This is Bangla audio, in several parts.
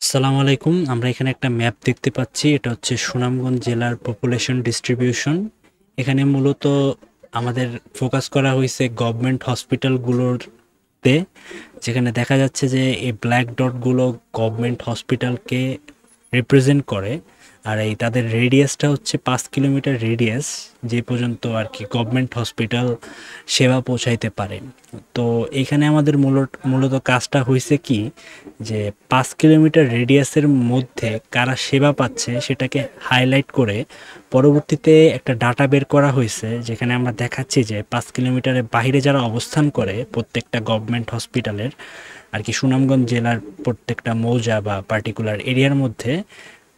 আসসালামু আলাইকুম। আমরা এখানে একটা ম্যাপ দেখতে পাচ্ছি। এটা হচ্ছে সুনামগঞ্জ জেলার পপুলেশন ডিস্ট্রিবিউশন। এখানে মূলত আমাদের ফোকাস করা হয়েছে গভর্নমেন্ট হসপিটালগুলোতে, যেখানে দেখা যাচ্ছে যে এই ব্ল্যাক ডটগুলো গভর্নমেন্ট হসপিটালকে রিপ্রেজেন্ট করে। আর এই তাদের রেডিয়াসটা হচ্ছে 5 কিলোমিটার রেডিয়াস, যে পর্যন্ত আর কি গভর্নমেন্ট হসপিটাল সেবা পৌঁছাইতে পারে। তো এইখানে আমাদের মূলত কাজটা হয়েছে কি, যে 5 কিলোমিটার রেডিয়াসের মধ্যে কারা সেবা পাচ্ছে সেটাকে হাইলাইট করে পরবর্তীতে একটা ডাটা বের করা হয়েছে, যেখানে আমরা দেখাচ্ছি যে 5 কিলোমিটারের বাইরে যারা অবস্থান করে প্রত্যেকটা গভর্নমেন্ট হসপিটালের আর কি সুনামগঞ্জ জেলার প্রত্যেকটা মৌজা বা পার্টিকুলার এরিয়ার মধ্যে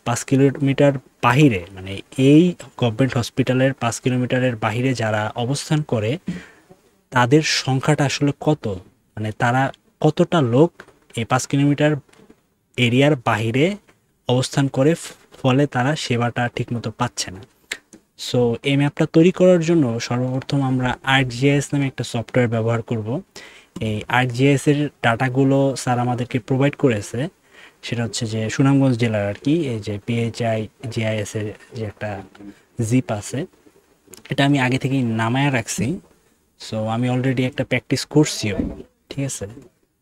5 কিলোমিটার বাহিরে, মানে এই গভর্নমেন্ট হসপিটালের 5 কিলোমিটারের বাহিরে যারা অবস্থান করে তাদের সংখ্যাটা আসলে কত, মানে তারা কতটা লোক এই 5 কিলোমিটার এরিয়ার বাহিরে অবস্থান করে, ফলে তারা সেবাটা ঠিকমতো পাচ্ছে না। সো এই ম্যাপটা তৈরি করার জন্য সর্বপ্রথম আমরা ArcGIS নামে একটা সফটওয়্যার ব্যবহার করব। এই ArcGIS এর ডাটাগুলো স্যার আমাদেরকে প্রোভাইড করেছে। সেটা হচ্ছে যে সুনামগঞ্জ জেলার আর কি এই যে PHI GIS এর যে একটা জিপ আছে, এটা আমি আগে থেকেই নামায় রাখছি। সো আমি অলরেডি একটা প্র্যাকটিস করছিও, ঠিক আছে।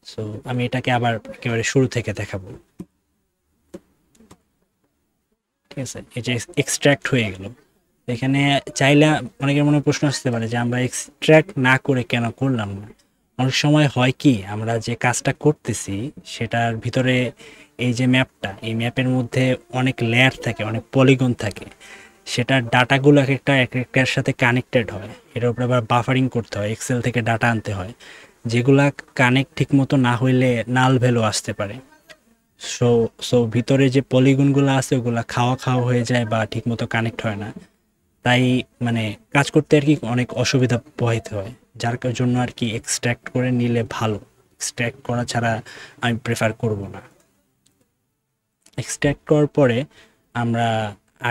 সো আমি এটাকে আবার একেবারে শুরু থেকে দেখাবো, ঠিক আছে। এই যে এক্সট্র্যাক্ট হয়ে গেল। এখানে চাইলে অনেকের মনে প্রশ্ন আসতে পারে যে আমরা এক্সট্র্যাক্ট না করে কেন করলাম না। অনেক সময় হয় কি, আমরা যে কাজটা করতেছি সেটার ভিতরে এই যে ম্যাপটা, এই ম্যাপের মধ্যে অনেক লেয়ার থাকে, অনেক পলিগন থাকে। সেটার ডাটাগুলো এক একটার সাথে কানেক্টেড হয়। এটার উপরে আবার বাফারিং করতে হয়, এক্সেল থেকে ডাটা আনতে হয়, যেগুলা কানেক্ট ঠিক মতো না হইলে নাল ভ্যালু আসতে পারে। সো সো ভিতরে যে পলিগনগুলো আছে ওগুলা খাওয়া খাওয়া হয়ে যায় বা ঠিকমতো কানেক্ট হয় না। তাই মানে কাজ করতে আর কি অনেক অসুবিধা পোহাইতে হয়, যার জন্য আর কি এক্সট্র্যাক্ট করে নিলে ভালো। এক্সট্র্যাক্ট করা ছাড়া আমি প্রেফার করব না। এক্সট্র্যাক্ট করার পরে আমরা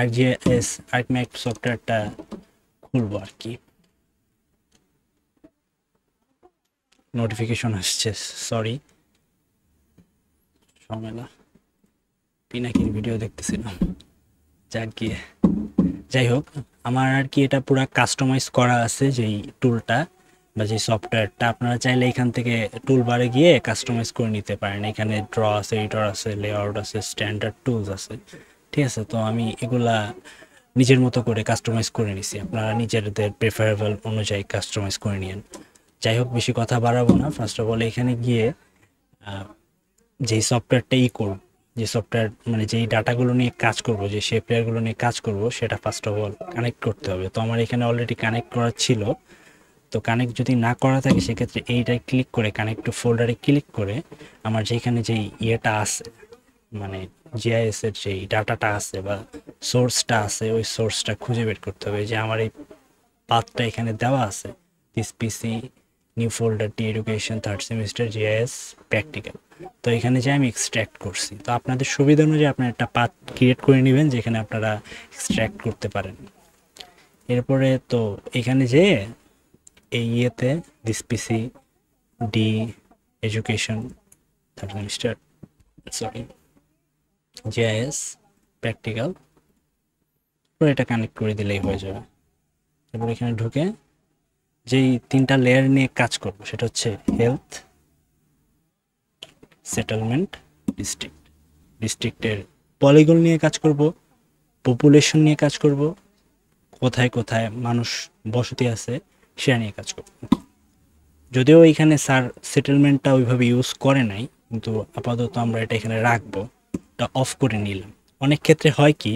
ArcGIS আর্কম্যাপ সফটওয়্যারটা খুলবো আর কি। নোটিফিকেশন আসছে, সরি, ঝামেলা। পিনাকির ভিডিও দেখতেছিলাম, যাক গিয়ে। যাই হোক, আমার আর কি এটা পুরো কাস্টমাইজ করা আছে যেই টুলটা বা যে সফটওয়্যারটা। আপনারা চাইলে এখান থেকে টুল বারে গিয়ে কাস্টমাইজ করে নিতে পারেন। এখানে ড্র আছে, এডিটর আছে, লেআউট আছে, স্ট্যান্ডার্ড টুলস আছে, ঠিক আছে। তো আমি এগুলা নিজের মতো করে কাস্টমাইজ করে নিছি, আপনারা নিজেদের প্রেফারেবল অনুযায়ী কাস্টমাইজ করে নিন। যাই হোক, বেশি কথা বাড়াবো না। ফার্স্ট অফ অল এখানে গিয়ে যেই সফটওয়্যারটা করব, যে সফটওয়্যার মানে যেই ডাটাগুলো নিয়ে কাজ করব, যে শেপ লেয়ারগুলো নিয়ে কাজ করব, সেটা ফার্স্ট অফ অল কানেক্ট করতে হবে। তো আমার এখানে অলরেডি কানেক্ট করা ছিল। তো কানেক্ট যদি না করা থাকে সেক্ষেত্রে এইটাই ক্লিক করে কানেক্ট টু ফোল্ডারে ক্লিক করে আমার যেখানে যেই ইয়েটা আছে, মানে জিআইএস এর যেই ডাটাটা আছে বা সোর্সটা আছে, ওই সোর্সটা খুঁজে বের করতে হবে। যে আমার এই পাথটা এখানে দেওয়া আছে, this PC new folder T education third semester GIS practical. তো এখানে যে আমি এক্সট্র্যাক্ট করছি, তো আপনাদের সুবিধা অনুযায়ী আপনারা একটা পাথ ক্রিয়েট করে নেবেন যেখানে আপনারা এক্সট্র্যাক্ট করতে পারেন। এরপরে তো এখানে যে এই ইয়েতে this PC D education third semester, sorry, GIS practical, পরে এটা কানেক্ট করে দিলেই হয়ে যাবে। এরপর এখানে ঢুকে যেই তিনটা লেয়ার নিয়ে কাজ করব সেটা হচ্ছে হেলথ, সেটেলমেন্ট, ডিস্ট্রিক্ট। ডিস্ট্রিক্টের পলিগন নিয়ে কাজ করব, পপুলেশন নিয়ে কাজ করব, কোথায় কোথায় মানুষ বসতি আছে সেটা নিয়ে কাজ করব। যদিও এখানে স্যার সেটেলমেন্টটা ওইভাবে ইউজ করে নাই, কিন্তু আপাতত আমরা এটা এখানে রাখবো, এটা অফ করে নিলাম। অনেক ক্ষেত্রে হয় কি,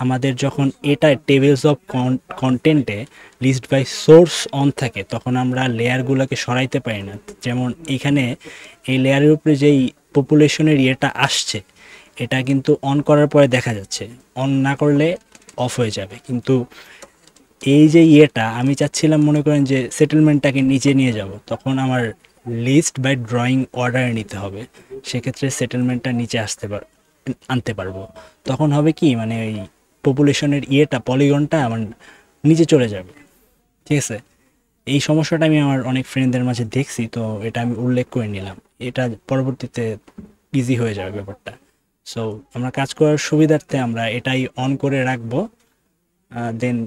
আমাদের যখন এটা টেবিলস অফ কন্টেন্টে লিস্ট বাই সোর্স অন থাকে তখন আমরা লেয়ারগুলোকে সরাইতে পারি না। যেমন এইখানে এই লেয়ারের উপরে যেই পপুলেশনের ইয়েটা আসছে, এটা কিন্তু অন করার পরে দেখা যাচ্ছে, অন না করলে অফ হয়ে যাবে। কিন্তু এই যে ইয়েটা আমি চাচ্ছিলাম, মনে করেন যে সেটেলমেন্টটাকে নিচে নিয়ে যাব, তখন আমার লিস্ট বাই ড্রয়িং অর্ডারে নিতে হবে। সেক্ষেত্রে সেটেলমেন্টটা নিচে আনতে পারবো। তখন হবে কি, মানে ওই পপুলেশনের ইয়েটা পলিগনটা আমার নিচে চলে যাবে, ঠিক আছে। এই সমস্যাটা আমি আমার অনেক ফ্রেন্ডদের মাঝে দেখছি, তো এটা আমি উল্লেখ করে নিলাম। এটা পরবর্তীতে ইজি হয়ে যাবে ব্যাপারটা। সো আমরা কাজ করার সুবিধার্থে আমরা এটাই অন করে রাখবো, দেন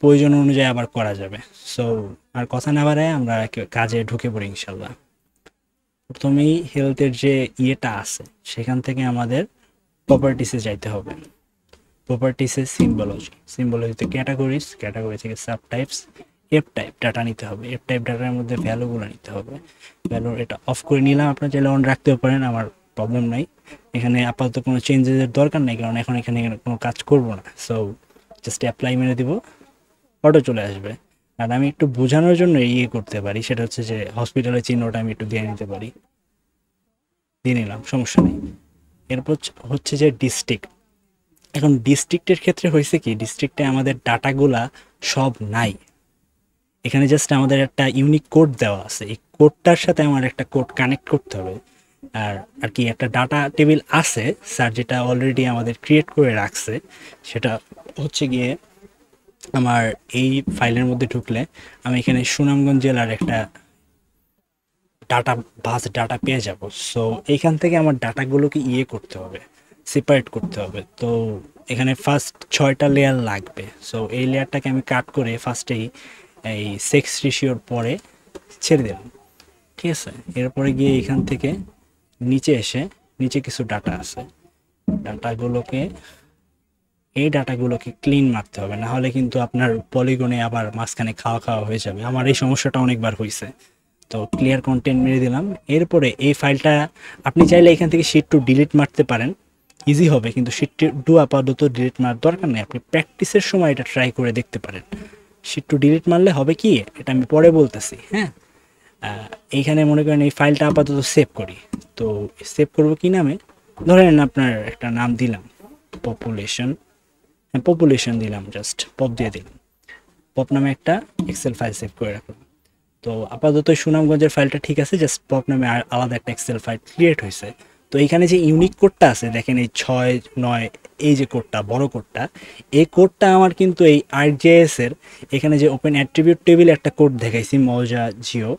প্রয়োজন অনুযায়ী আবার করা যাবে। সো আর কথা না বাড়ায় আমরা কাজে ঢুকে পড়ি ইনশাল্লাহ। প্রথমেই হেলথের যে ইয়েটা আছে সেখান থেকে আমাদের প্রপার্টিসে যাইতে হবে। প্রপার্টিসে সিম্বলজিতে ক্যাটাগরিজ, ক্যাটাগরি থেকে sub types, F type data নিতে হবে। এফ টাইপ ডাটার মধ্যে ভ্যালুগুলো নিতে হবে। ভ্যালু এটা অফ করে নিলাম, আপনার চাইলে অন রাখতেও পারেন, আমার প্রবলেম নাই। এখানে আপাতত কোনো চেঞ্জেসের দরকার নেই, কারণ এখন এখানে কোনো কাজ করব না। সো জাস্ট অ্যাপ্লাই মেরে দিব, অটো চলে আসবে। আর আমি একটু বোঝানোর জন্য ইয়ে করতে পারি, সেটা হচ্ছে যে হসপিটালের চিহ্নটা আমি একটু দিয়ে নিতে পারি, দিয়ে নিলাম, সমস্যা নেই। এরপর হচ্ছে যে ডিস্ট্রিক্ট। এখন ডিস্ট্রিক্টের ক্ষেত্রে হয়েছে কি, ডিস্ট্রিক্টে আমাদের ডাটাগুলা সব নাই। এখানে জাস্ট আমাদের একটা ইউনিক কোড দেওয়া আছে, এই কোডটার সাথে আমার একটা কোড কানেক্ট করতে হবে। আর আর কি একটা ডাটা টেবিল আছে স্যার, যেটা অলরেডি আমাদের ক্রিয়েট করে রাখছে। সেটা হচ্ছে গিয়ে আমার এই ফাইলের মধ্যে ঢুকলে আমি এখানে সুনামগঞ্জ জেলার একটা ডাটা পেয়ে যাব। সো এইখান থেকে আমার ডাটাগুলোকে ইয়ে করতে হবে, সেপারেট করতে হবে। তো এখানে ফার্স্ট 6টা লেয়ার লাগবে। সো এই লেয়ারটাকে আমি কাট করে ফার্স্টেই এই সেক্স রেশিওর পরে ছেড়ে দিলাম, ঠিক আছে। এরপরে গিয়ে এখান থেকে নিচে এসে, নিচে কিছু ডাটা আছে, এই ডাটাগুলোকে ক্লিন মারতে হবে, না হলে কিন্তু আপনার পলিগনে আবার মাঝখানে খাওয়া খাওয়া হয়ে যাবে। আমার এই সমস্যাটা অনেকবার হয়েছে। তো ক্লিয়ার কন্টেন্ট মেরে দিলাম। এরপরে এই ফাইলটা আপনি চাইলে এখান থেকে শিট টু ডিলিট মারতে পারেন, ইজি হবে, কিন্তু শিট টু আপাতত ডিলিট মারার দরকার নেই। আপনি প্র্যাকটিসের সময় এটা ট্রাই করে দেখতে পারেন। শিট টু ডিলিট মারলে হবে কি, এটা আমি পরে বলতেছি, হ্যাঁ। এইখানে মনে করেন এই ফাইলটা আপাতত সেভ করি। তো সেভ করব কি নামে, ধরেন আপনার একটা নাম দিলাম পপুলেশন দিলাম, জাস্ট পপ দিয়ে দিলাম, পপ নামে একটা এক্সেল ফাইল সেভ করে রাখলাম। তো আপাতত সুনামগঞ্জের ফাইলটা ঠিক আছে, জাস্ট পপ নামে আলাদা একটা এক্সেল ফাইল ক্রিয়েট হয়েছে। তো এইখানে যে ইউনিক কোডটা আছে দেখেন, এই 6-9 এই যে কোডটা, বড় কোডটা, এই কোডটা আমার কিন্তু এই ArcGIS এর এখানে যে ওপেন অ্যাট্রিবিউট টেবিলে একটা কোড দেখাইছি মৌজা জিও,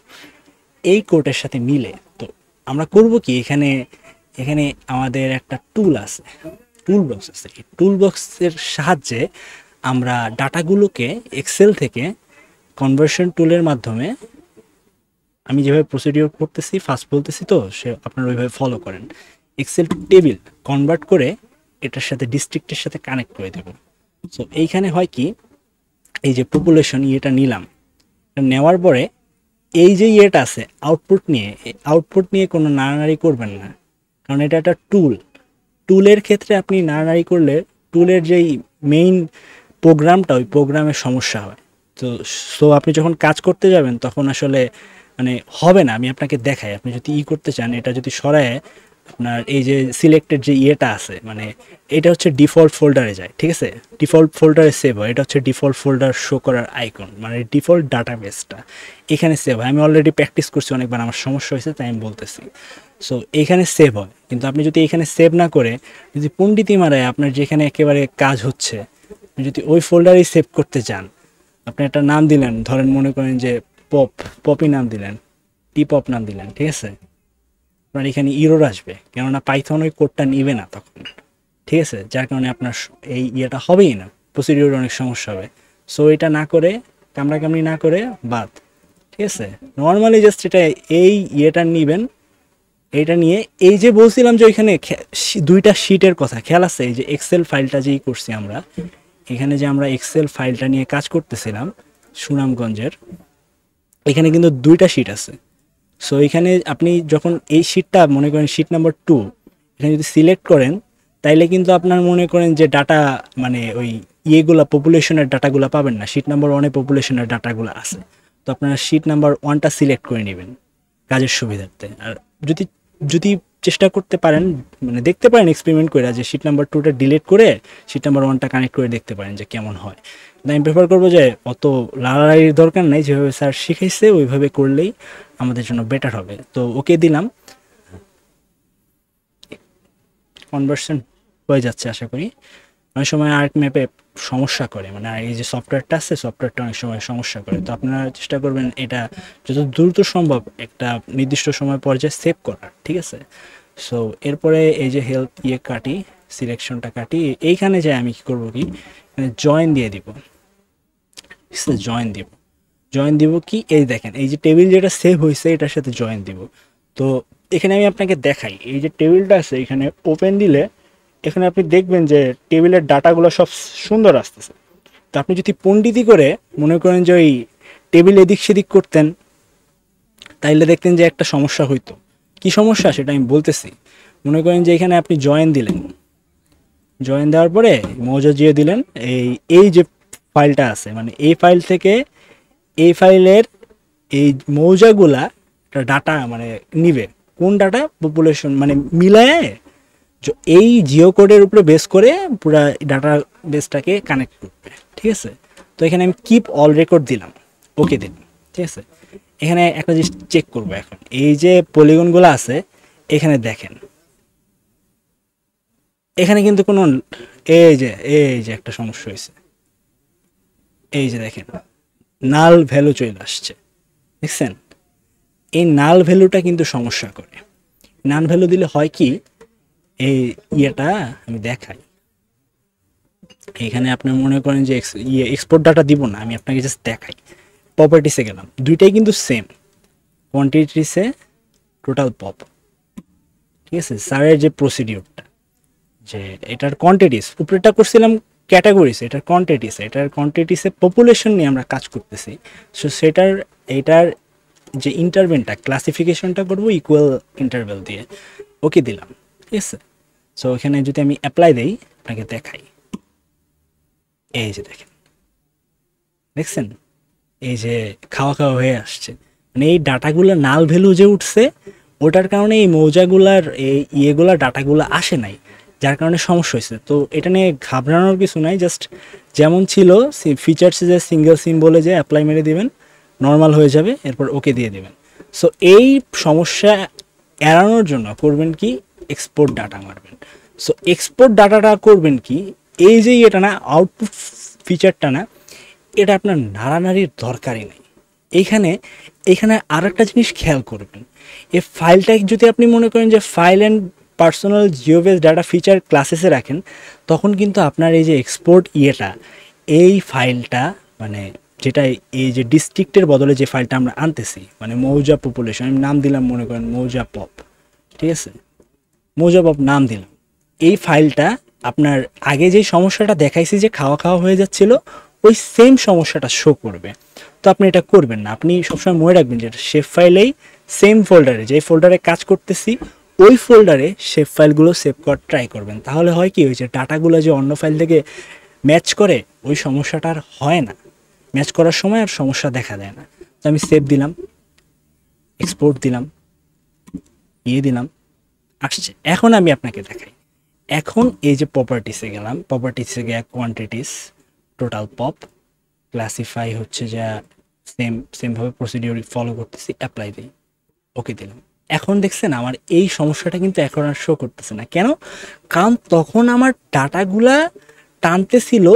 এই কোডের সাথে মিলে। তো আমরা করব কি, এখানে এখানে আমাদের একটা টুল আছে, টুল বক্স আছে। এই টুল বক্সের সাহায্যে আমরা ডাটাগুলোকে এক্সেল থেকে কনভার্সন টুলের মাধ্যমে, আমি যেভাবে প্রসিডিওর করতেছি ফার্স্ট বলতেছি, তো সে আপনারা ওইভাবে ফলো করেন, এক্সেল টেবিল কনভার্ট করে এটার সাথে ডিস্ট্রিক্টের সাথে কানেক্ট করে দেব। সো এইখানে হয় কি, এই যে পপুলেশন ইয়েটা নিলাম, নেওয়ার পরে এই যে ইয়েটা আছে আউটপুট নিয়ে কোনো নাড়ানাড়ি করবেন না, কারণ এটা একটা টুলের ক্ষেত্রে আপনি নাড়ানাড়ি করলে টুলের যেই মেইন প্রোগ্রামটা, ওই প্রোগ্রামের সমস্যা হয়। তো সো আপনি যখন কাজ করতে যাবেন তখন আসলে মানে হবে না। আমি আপনাকে দেখাই, আপনি যদি করতে চান, এটা যদি সরায় আপনার এই যে সিলেক্টেড যে ইয়েটা আছে, মানে এটা হচ্ছে ডিফল্ট ফোল্ডারে যায়, ঠিক আছে, ডিফল্ট ফোল্ডারে সেভ হয়। এটা হচ্ছে ডিফল্ট ফোল্ডার শো করার আইকন, মানে ডিফল্ট ডাটাবেসটা এখানে সেভ হয়। আমি অলরেডি প্র্যাকটিস করছি অনেকবার, আমার সমস্যা হয়েছে তাই আমি বলতেছি। সো এইখানে সেভ হয়, কিন্তু আপনি যদি এখানে সেভ না করে যদি পণ্ডিতি মারায় আপনার যেখানে একেবারে কাজ হচ্ছে, আপনি যদি ওই ফোল্ডারেই সেভ করতে চান, আপনি একটা নাম দিলেন, ধরেন মনে করেন যে পপি নাম দিলেন, পপ নাম দিলেন, ঠিক আছে, আপনার এখানে ইরোর আসবে, কেননা পাইথন ওই কোডটা নিবে না তখন, ঠিক আছে, যার কারণে আপনার এই ইয়েটা হবেই না, প্রসিডিওর অনেক সমস্যা হবে। সো এটা না করে, কামড়াকামড়ি না করে বাদ, ঠিক আছে। নর্মালি জাস্ট এটা এই ইয়েটা নিবেন, এইটা নিয়ে এই যে বলছিলাম যে ওইখানে দুইটা শিটের কথা খেয়াল আছে, এই যে এক্সেল ফাইলটা যেই করছি আমরা, এখানে যে আমরা এক্সেল ফাইলটা নিয়ে কাজ করতেছিলাম সুনামগঞ্জের, এখানে কিন্তু দুইটা শিট আছে। সো এখানে আপনি যখন এই শিটটা মনে করেন শিট নাম্বার 2 এখানে যদি সিলেক্ট করেন, তাইলে কিন্তু আপনার মনে করেন যে ডাটা, মানে ওই ইয়েগুলা পপুলেশনের ডাটাগুলো পাবেন না। শিট নাম্বার 1-এ পপুলেশনের ডাটাগুলো আছে, তো আপনারা শিট নাম্বার 1টা সিলেক্ট করে নেবেন কাজের সুবিধার্থে। আর যদি যদি চেষ্টা করতে পারেন, মানে দেখতে পারেন এক্সপেরিমেন্ট করে, যে শিট নাম্বার 2টা ডিলিট করে শিট নাম্বার 1টা কানেক্ট করে দেখতে পারেন যে কেমন হয়। আমি প্রেফার করবো যে অত লাড়াড়ির দরকার নেই, যেভাবে স্যার শিখাইছে ওইভাবে করলেই আমাদের জন্য বেটার হবে। তো ওকে দিলাম, কনভার্সন হয়ে যাচ্ছে আশা করি। অনেক সময় আর্ক ম্যাপে সমস্যা করে, মানে এই যে সফটওয়্যারটা আছে, সফটওয়্যারটা অনেক সময় সমস্যা করে। তো আপনারা চেষ্টা করবেন এটা যত দ্রুত সম্ভব একটা নির্দিষ্ট সময় পর্যায়ে সেভ করার, ঠিক আছে। সো এরপরে এই যে হেল্প কাটি, সিলেকশনটা কাটি, এইখানে যে আমি কি করবো কি জয়েন দিয়ে দিব, জয়েন দিব কি এই দেখেন এই যে টেবিল যেটা সেভ হয়েছে এটার সাথে জয়েন দিব। তো এখানে আমি আপনাকে দেখাই, এই যে টেবিলটা আছে এখানে ওপেন দিলে এখানে আপনি দেখবেন যে টেবিলের ডাটাগুলো সব সুন্দর আসতেছে। তো আপনি যদি পণ্ডিতি করে মনে করেন যে ওই টেবিল এদিক সেদিক করতেন তাইলে দেখতেন যে একটা সমস্যা হইতো। কি সমস্যা সেটা আমি বলতেছি। মনে করেন যে এখানে আপনি জয়েন দিলেন, জয়েন দেওয়ার পরে মৌজা দিয়ে দিলেন, এই যে ফাইলটা আছে মানে এই ফাইল থেকে এই ফাইলের এই মৌজাগুলা ডাটা মানে নিবে, কোন ডাটা পপুলেশন মানে মিলায় এই জিও কোডের উপরে বেস করে পুরো ডাটা বেসটাকে কানেক্ট করবে। ঠিক আছে, তো এখানে আমি কিপ অল রেকর্ড দিলাম, ওকে দিলাম। ঠিক আছে, এখানে একটা জিনিস চেক করবো এখন, এই যে পলিগনগুলো আছে এখানে দেখেন, এখানে কিন্তু কোনো এই যে একটা সমস্যা হয়েছে, এই যে দেখেন নাল ভ্যালু চলে আসছে, দেখছেন? এই নাল ভ্যালুটা কিন্তু সমস্যা করে। নাল ভ্যালু দিলে হয় কি, এই ইয়েটা আমি দেখাই, এখানে আপনি মনে করেন যে এক্সপোর্ট ডাটা দিব না, আমি আপনাকে জাস্ট দেখাই। প্রপার্টিসে গেলাম, দুইটাই কিন্তু সেম, কোয়ান্টিটিসে টোটাল পপ। ঠিক আছে, স্যারের যে প্রসিডিওরটা যে এটার কোয়ান্টিটিস উপরেটা করছিলাম ক্যাটাগরিস, এটার কোয়ান্টিটিসে পপুলেশন নিয়ে আমরা কাজ করতেছি। সো এটার যে ইন্টারভেলটা ক্লাসিফিকেশনটা করবো ইকুয়াল ইন্টারভেল দিয়ে, ওকে দিলাম। ঠিক আছে, সো এখানে যদি আমি অ্যাপ্লাই দেই আপনাকে দেখাই, এই যে দেখছেন এই যে খাওয়া হয়ে আসছে, মানে এই ডাটাগুলো নাল ভ্যালু যে উঠছে ওটার কারণে এই মৌজাগুলার এই ডাটাগুলো আসে নাই, যার কারণে সমস্যা হয়েছে। তো এটা নিয়ে ঘাবড়ানোর কিছু নাই, জাস্ট যেমন ছিল ফিচার্সে যে সিঙ্গেল সিম বলে যে অ্যাপ্লাই মেরে দিবেন, নর্মাল হয়ে যাবে, এরপর ওকে দিয়ে দিবেন। সো এই সমস্যা এড়ানোর জন্য করবেন কি, এক্সপোর্ট ডাটা মারবেন। সো এক্সপোর্ট ডাটাটা করবেন কি, এই যে এটা না আউটপুট ফিচারটা না, এটা আপনার নাড়ানাড়ির দরকারই নেই। এখানে আর একটা জিনিস খেয়াল করবেন, এই ফাইলটা যদি আপনি মনে করেন যে file and personal geobase data feature ক্লাসেসে রাখেন, তখন কিন্তু আপনার এই যে এক্সপোর্ট এই ফাইলটা মানে যেটা এই যে ডিস্ট্রিক্টের বদলে যে ফাইলটা আমরা আনতেছি মানে মৌজা পপুলেশন, আমি নাম দিলাম মনে করেন মৌজা পপ। ঠিক আছে, মৌজা পপ নাম দিলাম, এই ফাইলটা আপনার আগে যে সমস্যাটা দেখাইছি যে খাওয়া হয়ে যাচ্ছিল ওই সেম সমস্যাটা শো করবে। তো আপনি এটা করবেন না, আপনি সবসময় মনে রাখবেন যে শেপ ফাইলেই সেম ফোল্ডারে, যে ফোল্ডারে কাজ করতেছি ওই ফোল্ডারে শেপ ফাইলগুলো সেভ করার ট্রাই করবেন। তাহলে হয় কি, ওই যে ডাটাগুলো যে অন্য ফাইল থেকে ম্যাচ করে ওই সমস্যাটা আর হয় না, ম্যাচ করার সময় আর সমস্যা দেখা দেয় না। তো আমি সেভ দিলাম, এক্সপোর্ট দিলাম, দিলাম, আসছে। এখন আমি আপনাকে দেখাই, এখন এই যে প্রপার্টিসে গেলাম, প্রপার্টিসে গিয়ে কোয়ান্টিটিস টোটাল পপ ক্লাসিফাই হচ্ছে যা সেমভাবে প্রসিডিওর ফলো করতেছি, অ্যাপ্লাই দিই, ওকে দিলাম। এখন দেখছেন আমার এই সমস্যাটা কিন্তু এখন আর শো করতেছে না। কেন? কারণ তখন আমার ডাটাগুলা টানতেছিল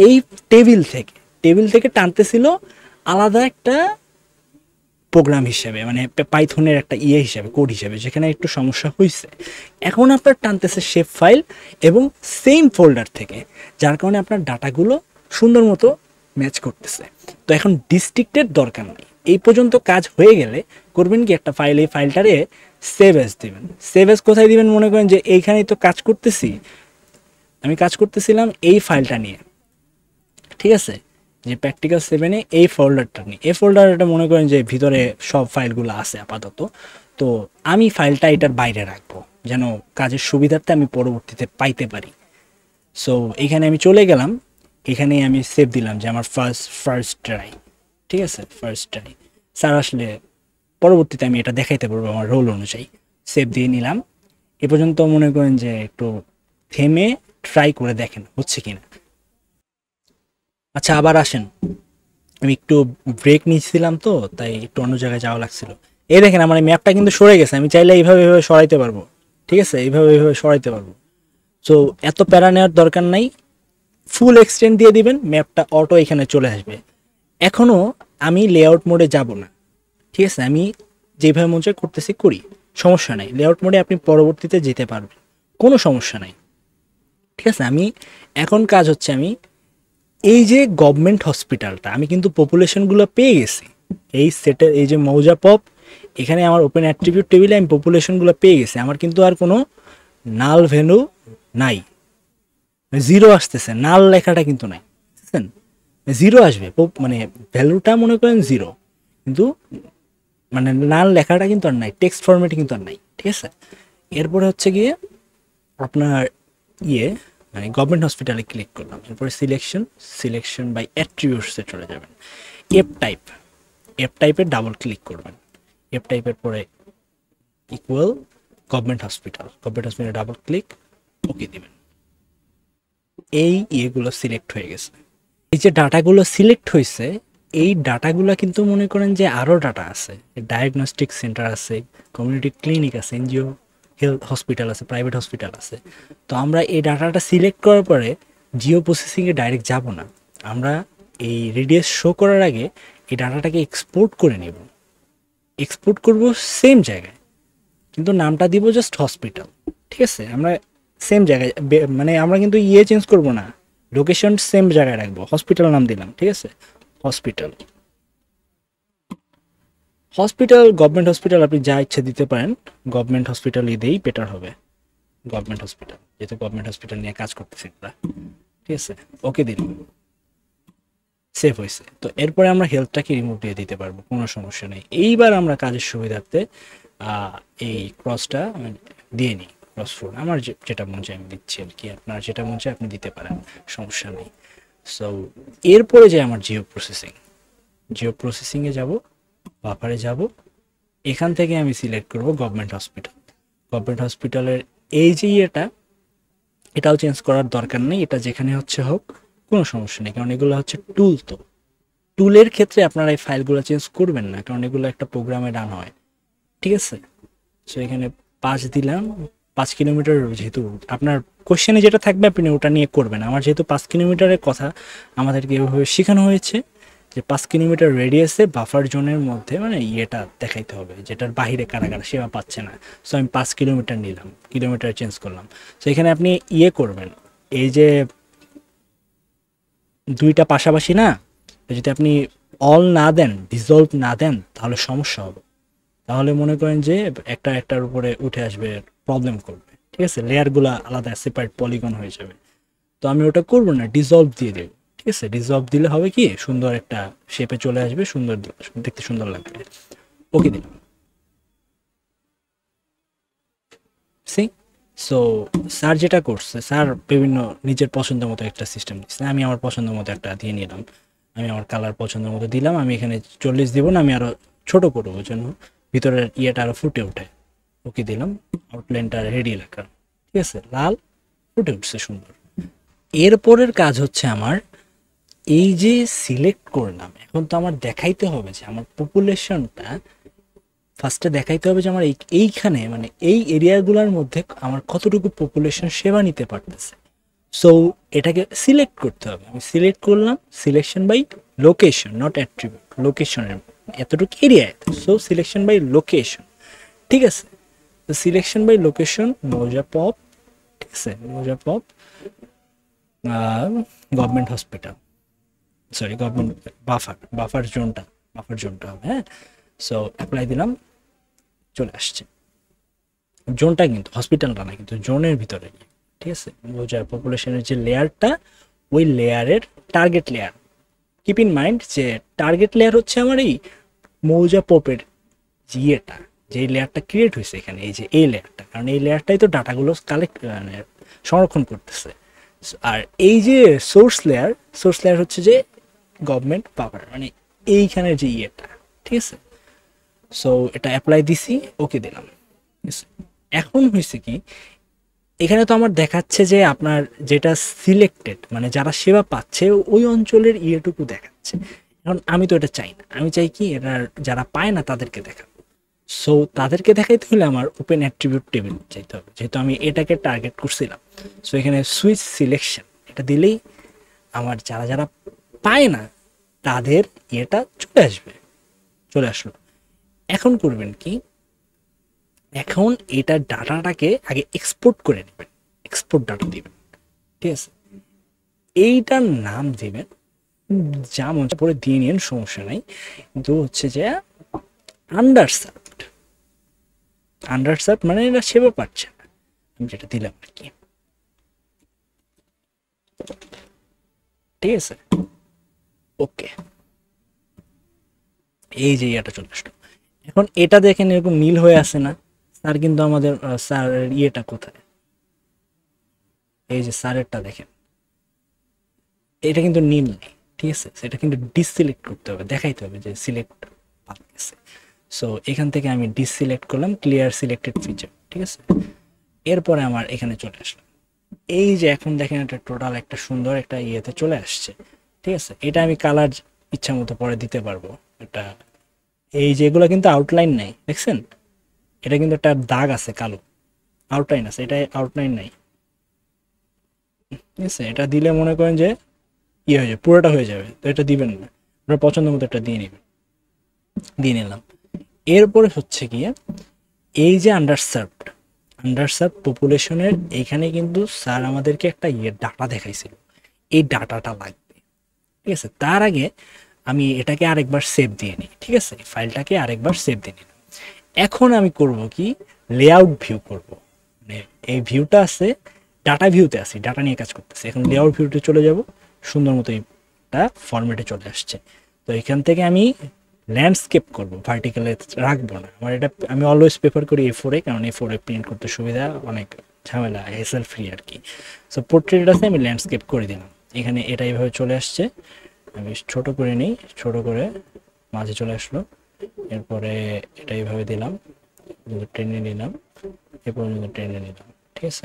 এই টেবিল থেকে টানতেছিল আলাদা একটা প্রোগ্রাম হিসেবে, মানে পাইথনের একটা হিসেবে, কোড হিসেবে, যেখানে একটু সমস্যা হয়েছে। এখন আপনার টানতেছে শেপ ফাইল এবং সেম ফোল্ডার থেকে, যার কারণে আপনার ডাটাগুলো সুন্দর মতো ম্যাচ করতেছে। তো এখন ডিস্ট্রিক্টের দরকার নেই। এই পর্যন্ত কাজ হয়ে গেলে করবেন কি, একটা ফাইল, এই ফাইলটারে সেভ এজ দিবেন। সেভ এজ কোথায় দিবেন? মনে করেন যে এইখানেই তো কাজ করতেছি, আমি কাজ করতেছিলাম এই ফাইলটা নিয়ে। ঠিক আছে, যে প্র্যাকটিক্যাল 7-এ এই ফোল্ডারটা নিই, এই ফোল্ডারটা মনে করেন যে ভিতরে সব ফাইলগুলো আছে আপাতত। তো আমি ফাইলটা এটার বাইরে রাখবো যেন কাজের সুবিধার্থে আমি পরবর্তীতে পাইতে পারি। সো এখানে আমি চলে গেলাম, এখানে আমি সেভ দিলাম যে আমার ফার্স্ট ট্রাই। ঠিক আছে, ফার্স্ট ট্রাই। স্যার আসলে পরবর্তীতে আমি এটা দেখাইতে পারবো আমার রোল অনুযায়ী। সেভ দিয়ে নিলাম। এ পর্যন্ত মনে করেন যে একটু থেমে ট্রাই করে দেখেন হচ্ছে কিনা। আচ্ছা, আবার আসেন, আমি একটু ব্রেক নিচ্ছিলাম তো তাই একটু অন্য জায়গায় যাওয়া লাগছিল। এই দেখেন আমার ম্যাপটা কিন্তু সরে গেছে, আমি চাইলে এইভাবে সরাইতে পারবো। ঠিক আছে, এইভাবে সরাইতে পারবো। সো এত প্যারা নেওয়ার দরকার নাই, ফুল এক্সটেন্ড দিয়ে দিবেন, ম্যাপটা অটো এখানে চলে আসবে। এখনও আমি লেআউট মোডে যাব না। ঠিক আছে, আমি যেভাবে মন চায় করতেছি করি, সমস্যা নাই, লেআউট মোডে আপনি পরবর্তীতে যেতে পারবেন, কোনো সমস্যা নাই। ঠিক আছে, আমি এখন কাজ হচ্ছে আমি এই যে গভর্নমেন্ট হসপিটালটা আমি কিন্তু পপুলেশনগুলো পেয়ে গেছি, এই সেটের এই যে মৌজা পপ, এখানে আমার ওপেন অ্যাট্রিবিউট টেবিলে আমি পপুলেশনগুলো পেয়ে গেছি, আমার কিন্তু আর কোনো নাল ভ্যালু নাই, জিরো আসতেছে, নাল লেখাটা কিন্তু নাই, বুঝছেন? জিরো আসবে, মানে ভ্যালুটা মনে করেন জিরো, কিন্তু মানে নাল লেখাটা কিন্তু আর নাই, টেক্সট ফরম্যাটে কিন্তু আর নাই। ঠিক আছে, এরপরে হচ্ছে গিয়ে আপনার মানে গভর্নমেন্ট হসপিটালে ক্লিক করলাম, এরপরে সিলেকশন বাই অ্যাট্রিবিউটসে চলে যাবেন, এফ টাইপের ডাবল ক্লিক করবেন, এফ টাইপের পরে equal government hospital double click, okay দিবেন। এই ইয়েগুলো সিলেক্ট হয়ে গেছে, এই যে ডাটাগুলো সিলেক্ট হয়েছে, এই ডাটাগুলো কিন্তু মনে করেন যে আরও ডাটা আছে, ডায়াগনস্টিক সেন্টার আছে, কমিউনিটি ক্লিনিক আছে, এনজিও হেলথ হসপিটাল আছে, প্রাইভেট হসপিটাল আছে। তো আমরা এই ডাটাটা সিলেক্ট করার পরে জিও প্রসেসিংয়ে ডাইরেক্ট যাব না, আমরা এই রেডিয়াস শো করার আগে এই ডাটাটাকে এক্সপোর্ট করে নেব, এক্সপোর্ট করব সেম জায়গায়, কিন্তু নামটা দিব জাস্ট হসপিটাল। ঠিক আছে, আমরা সেম জায়গায় মানে আমরা কিন্তু চেঞ্জ করব না, লোকেশন সেম জায়গায় রাখবো, হসপিটাল নাম দিলাম। ঠিক আছে, হসপিটাল গভর্নমেন্ট হসপিটাল আপনি যা ইচ্ছা দিতে পারেন, গভর্নমেন্ট হসপিটাল দিয়েই বেটার হবে, গভর্নমেন্ট হসপিটাল, যেহেতু গভর্নমেন্ট হসপিটাল নিয়ে কাজ করতেছি আমরা। ঠিক আছে, ওকে দিলাম, সেভ হয়েছে। তো এরপরে আমরা হেলথটাকে রিমুভ দিয়ে দিতে পারবো, কোনো সমস্যা নেই। এইবার আমরা কাজের সুবিধার্থে এই ক্রসটা দিয়ে নিই, ক্রস ফোর আমার যেটা মন চায় আমি দিচ্ছি আর কি, আপনার যেটা মন চায় আপনি দিতে পারেন, সমস্যা নেই। সো এরপরে যে আমার জিও প্রসেসিংয়ে যাব, বাফারে যাব, এখান থেকে আমি সিলেক্ট করব গভর্নমেন্ট হসপিটালের এই যে এটাও চেঞ্জ করার দরকার নেই, এটা যেখানে হচ্ছে হোক কোনো সমস্যা নেই, কারণ এগুলো হচ্ছে টুল। তো টুলের ক্ষেত্রে আপনারা এই ফাইলগুলো চেঞ্জ করবেন না, কারণ এগুলো একটা প্রোগ্রামে রান হয়। ঠিক আছে, সো এখানে 5 দিলাম, 5 কিলোমিটার, যেহেতু আপনার কোশ্চেনে যেটা থাকবে আপনি ওটা নিয়ে করবেন, আমার যেহেতু 5 কিলোমিটারের কথা আমাদেরকে এভাবে শেখানো হয়েছে যে 5 কিলোমিটার রেডিয়াসে বাফার জোনের মধ্যে মানে দেখাইতে হবে, যেটার বাহিরে কারা সেবা পাচ্ছে না। সো আমি 5 কিলোমিটার নিলাম, কিলোমিটার চেঞ্জ করলাম। সো এখানে আপনি করবেন, এই যে দুইটা পাশাপাশি না, যদি আপনি অল না দেন, ডিজলভ না দেন, তাহলে সমস্যা হবে, তাহলে মনে করেন যে একটার উপরে উঠে আসবে, প্রবলেম করবে। ঠিক আছে, লেয়ারগুলো আলাদা সেপারেট পলিগন হয়ে যাবে। তো আমি ওটা করবো না, ডিজলভ দিয়ে দেবো। ঠিক আছে, ডিজলভ দিলে হবে কি, সুন্দর একটা শেপে চলে আসবে, সুন্দর দেখতে সুন্দর লাগবে। ওকে দিলাম। সো স্যার যেটা করছে, স্যার বিভিন্ন নিজের পছন্দ মতো একটা সিস্টেম দিচ্ছে, আমি আমার পছন্দ মতো একটা দিয়ে নিলাম, আমি আমার কালার পছন্দ মতো দিলাম। আমি এখানে 40 দিব না, আমি আরো ছোট করবো জন্য ভিতরের আরো ফুটে ওঠে। ওকে দিলাম, আউটলাইনটা রেডি লেখা। ঠিক আছে, লাল ফুটে উঠছে সুন্দর। এরপরের কাজ হচ্ছে আমার এই যে সিলেক্ট করলাম, এখন তো আমার দেখাইতে হবে যে আমার পপুলেশনটা, ফার্স্টে দেখাইতে হবে যে আমার এইখানে মানে এই এরিয়াগুলোর মধ্যে আমার কতটুকু পপুলেশন সেবা নিতে পারতেছে। সো এটাকে সিলেক্ট করতে হবে, আমি সিলেক্ট করলাম, selection by location, not attribute, লোকেশনের এতটুকু এরিয়ায়। So selection by location. ঠিক আছে, তো selection by location mouza pop. ঠিক আছে, mouza pop government hospital, sorry government buffer জোনটা হবে। হ্যাঁ, সো অ্যাপ্লাই দিলাম, চলে আসছে জোনটা, কিন্তু হসপিটালটা না, কিন্তু জোনের ভিতরে। ঠিক আছে, মৌজা পপুলেশনের যে লেয়ারটা, ওই লেয়ারের target layer, keep in mind যে টার্গেট লেয়ার হচ্ছে আমার এই মৌজা পপের যে লেয়ারটা ক্রিয়েট হয়েছে এখানে, এই যে এই লেয়ারটা, কারণ এই লেয়ারটাই তো ডাটাগুলো কালেক্ট মানে সংরক্ষণ করতেছে। আর এই যে সোর্স লেয়ার হচ্ছে যে গভর্নমেন্ট পাওয়ার, মানে এইখানের যে ঠিক আছে। সো এটা অ্যাপ্লাই দিছি, ওকে দিলাম। এখন হয়েছে কি, এখানে তো আমার দেখাচ্ছে যে আপনার যেটা সিলেক্টেড মানে যারা সেবা পাচ্ছে ওই অঞ্চলের ইয়েটুকু দেখাচ্ছে। এখন আমি তো এটা চাই না, আমি চাই কি এটা যারা পায় না তাদেরকে দেখাবো। সো তাদেরকে দেখাইতে হলে আমার ওপেন অ্যাট্রিবিউট টেবিল চাইতে হবে, যেহেতু আমি এটাকে টার্গেট করছিলাম। সো এখানে সুইচ সিলেকশন এটা দিলেই আমার যারা পায় না তাদের চলে আসলো। এখন করবেন কি, এখন এটা ডাটাটাকে আগে এক্সপোর্ট করে নেবেন, এক্সপোর্ট ডাটা দিবেন, ঠিক আছে। এইটার নাম দিবেন যা মন চায় পরে দিয়ে নিন, সমস্যা নাই। কিন্তু হচ্ছে যে আন্ডারসার্ভড, আন্ডারসার্ভড মানে এটা সেবা পাচ্ছে না, আমি যেটা দিলাম আর কি, ঠিক আছে। ওকে, এই যে ইয়েটা চলে আসলো। এখন এটা দেখেন এরকম নীল হয়ে আসে না স্যার, কিন্তু আমাদের স্যারের ইয়েটা কোথায়, এই যে স্যারেরটা দেখেন এটা কিন্তু নীল নেই, ঠিক আছে। সেটা কিন্তু ডিসিলেক্ট করতে হবে, দেখাইতে হবে যে সিলেক্ট পাওয়া গেছে। সো এখান থেকে আমি ডিসিলেক্ট করলাম, ক্লিয়ার সিলেক্টেড ফিচার, ঠিক আছে। এরপরে আমার এখানে চলে আসলাম, এই যে এখন দেখেন এটা টোটাল একটা সুন্দর একটা ইয়েতে চলে আসছে, ঠিক আছে। এটা আমি কালার ইচ্ছা মতো পরে দিতে পারবো। এটা এই যেগুলো কিন্তু আউটলাইন নাই, দেখছেন এটা কিন্তু একটা দাগ আছে কালো, আউটলাইন আছে, এটা আউটলাইন নাই, ঠিক আছে। এটা দিলে মনে করেন যে ইয়ে হয়ে যাবে, পুরোটা হয়ে যাবে, তো এটা দিবেন না, আপনার পছন্দ মতো একটা দিয়ে নেবেন, দিয়ে নিলাম। এরপরে হচ্ছে গিয়ে এই যে আন্ডারসার্ভড, আন্ডারসার্ভ পপুলেশনের এইখানে কিন্তু স্যার আমাদেরকে একটা ইয়ে ডাটা দেখাইছিল, এই ডাটাটা লাগবে, ঠিক আছে। তার আগে আমি এটাকে আরেকবার সেভ দিয়ে নিই, ঠিক আছে, ফাইলটাকে আরেকবার সেভ দিয়ে নিই। এখন আমি করব কি, লেআউট ভিউ করব, মানে এই ভিউটা আছে, ডাটা ভিউতে আছি, ডাটা নিয়ে কাজ করতেছি, এখন লেআউট ভিউতে চলে যাব, সুন্দর মতো এটা ফরম্যাটে চলে আসছে। তো এখান থেকে আমি ল্যান্ডস্কেপ করব, ভার্টিক্যালে রাখবো না, আমার এটা আমি অলওয়েজ প্রেফার করি A4-এ, কারণ A4-এ প্রিন্ট করতে সুবিধা, অনেক ঝামেলা, হেসেল ফ্রি আর কি। সো পোর্ট্রেট আছে, আমি ল্যান্ডস্কেপ করে দিলাম, এখানে এটা এইভাবে চলে আসছে। আমি ছোট করে নিই, ছোট করে মাঝে চলে আসলো। এরপরে এটা এইভাবে দিলাম, টেনে নিলাম, এ পর্যন্ত টেনে নিলাম, ঠিক আছে।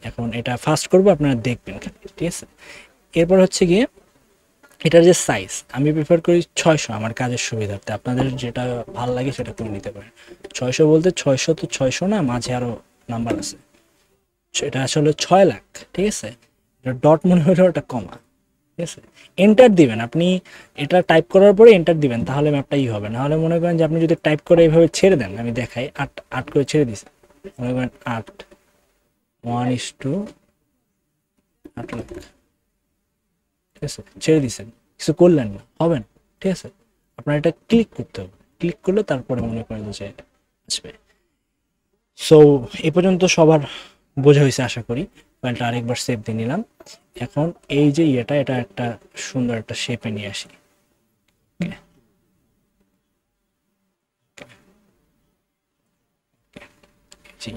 এখন এটা ফাস্ট করবো, আপনারা দেখবেন খালি, ঠিক আছে। এরপর হচ্ছে গিয়ে এটার যে সাইজ আমি প্রেফার করি 600, আমার কাজের সুবিধার্থে, আপনাদের যেটা ভালো লাগে সেটা করে নিতে পারেন। 600 বলতে 600 তো 600 না, মাঝে আরও নাম্বার আছে, এটা আসলে 6 লাখ, ঠিক আছে। এটা ডট মনে হলেও এটা কমা, ঠিক আছে। এন্টার দিবেন আপনি, এটা টাইপ করার পরে এন্টার দিবেন, তাহলে ম্যাপটা ই হবে। নাহলে মনে করেন যে আপনি যদি টাইপ করে এইভাবে ছেড়ে দেন, আমি দেখাই, 8 8 করে ছেড়ে দিছি, মনে করেন 8 1:8 লাখ, ঠিক আছে, ছেড়ে দিছেন, কিছু করলেন না, হবে না, ঠিক আছে। আপনার এটা ক্লিক করতে হবে, ক্লিক করলে তারপরে মনে করেন যে আসবে। সো এ পর্যন্ত সবার বোঝা হয়েছে আশা করি। ফাইলটা আরেকবার সেভ দিয়ে নিলাম। এখন এই যে ইয়েটা, এটা একটা সুন্দর একটা শেপে নিয়ে আসি,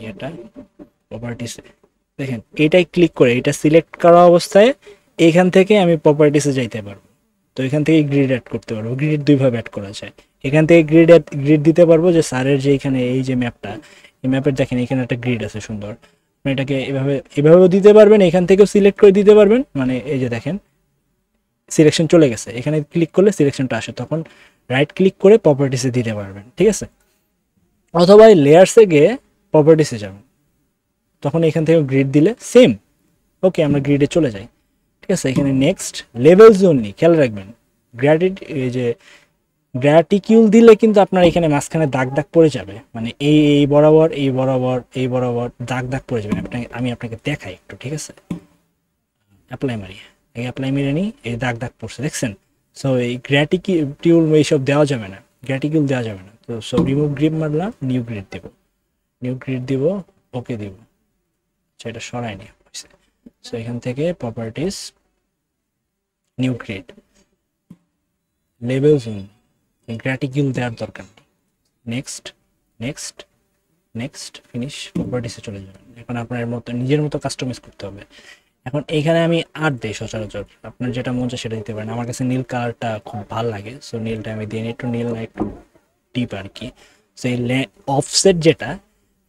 ইয়েটা প্রপার্টিসে দেখেন, এটাই ক্লিক করে এটা সিলেক্ট করা অবস্থায় এইখান থেকে আমি প্রপার্টিসে যাইতে পারবো। তো এখান থেকে গ্রিড অ্যাড করতে পারবো, গ্রিড দুইভাবে অ্যাড করা যায়। এখান থেকে গ্রিড দিতে পারবো, যে স্যারের যে এখানে এই যে ম্যাপটা, এই ম্যাপের দেখেন এখানে একটা গ্রিড আছে সুন্দর, এটাকে এভাবেও দিতে পারবেন, এখান থেকেও সিলেক্ট করে দিতে পারবেন, মানে এই যে দেখেন সিলেকশন চলে গেছে, এখানে ক্লিক করলে সিলেকশনটা আসে, তখন রাইট ক্লিক করে প্রপার্টিসে দিতে পারবেন, ঠিক আছে। অথবা লেয়ার্সে গিয়ে প্রপার্টিসে যাবেন, তখন এখান থেকে গ্রিড দিলে সেম, ওকে আমরা গ্রিডে চলে যাই, ঠিক আছে। এখানে নেক্সট লেভেলস অনলি, খেয়াল রাখবেন এই যে গ্র্যাটিকিউল দিলে কিন্তু আপনার এখানে মাঝখানে দাগ দাগ পড়ে যাবে, মানে এই বরাবর এই বরাবর এই বরাবর দাগ দাগ পড়ে যাবে। আমি আপনাকে দেখাই একটু, ঠিক আছে। অ্যাপ্লাই মারি, এই অ্যাপ্লাই মেরে নিই, এই দাগ দাগ পড়ছে দেখছেন। সো এই গ্র্যাটিকিউল এইসব দেওয়া যাবে না, গ্র্যাটিকিউল দেওয়া যাবে না। তো সো রিমুভ গ্রিড মারলাম, নিউ গ্রিড দেবো, নিউ গ্রিড দিব, ওকে দিব, সেটা সরাই নিয়ে হয়েছে। সো এখান থেকে প্রপার্টিস, নিউ গ্রিড, লেভেলস, গ্র্যাটিকিউল দেওয়ার দরকার নেই, নেক্সট নেক্সট নেক্সট ফিনিশ, প্রপার্টিসে চলে যাবেন। এখন আপনার মতো নিজের মতো কাস্টমাইজ করতে হবে। এখন এইখানে আমি 8 দিই সচরাচর, আপনার যেটা মন চায় সেটা দিতে পারেন। আমার কাছে নীল কালারটা খুব ভালো লাগে, সো নীলটা আমি দিয়ে নিই, একটু নীল না একটু ডিপ আর কি। সো এই অফসেট যেটা,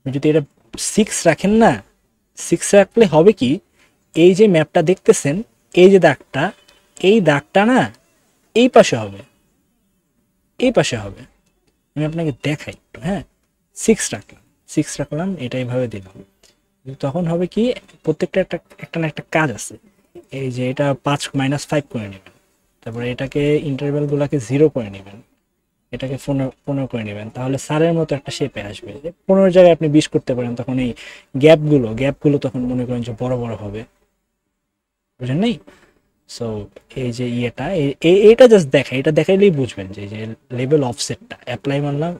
যদি এটা 6 রাখেন না, 6 রাখলে হবে কি, এই যে ম্যাপটা দেখতেছেন, এই যে দাগটা, এই দাগটা না এই পাশে হবে, এই পাশে হবে, আমি আপনাকে দেখাই একটু, হ্যাঁ। 6 রাখলাম, এটা এইভাবে দিলাম, তখন হবে কি, প্রত্যেকটা একটা না একটা কাজ আছে। এই যে এটা 5 - 5 করে নেবেন, তারপরে এটাকে ইন্টারভ্যালগুলোকে 0 করে নেবেন, এটাকে 15 করে নেবেন, তাহলে স্যারের মতো একটা শেপে আসবে। 15 জায়গায় আপনি 20 করতে পারেন, তখন এই গ্যাপগুলো তখন মনে করেন যে বড় বড় হবে, বুঝেন নাই? সো এই যে ইয়েটা এটা জাস্ট এটা দেখাইলেই বুঝবেন যে লেভেল অফসেটটা অ্যাপ্লাই মারলাম,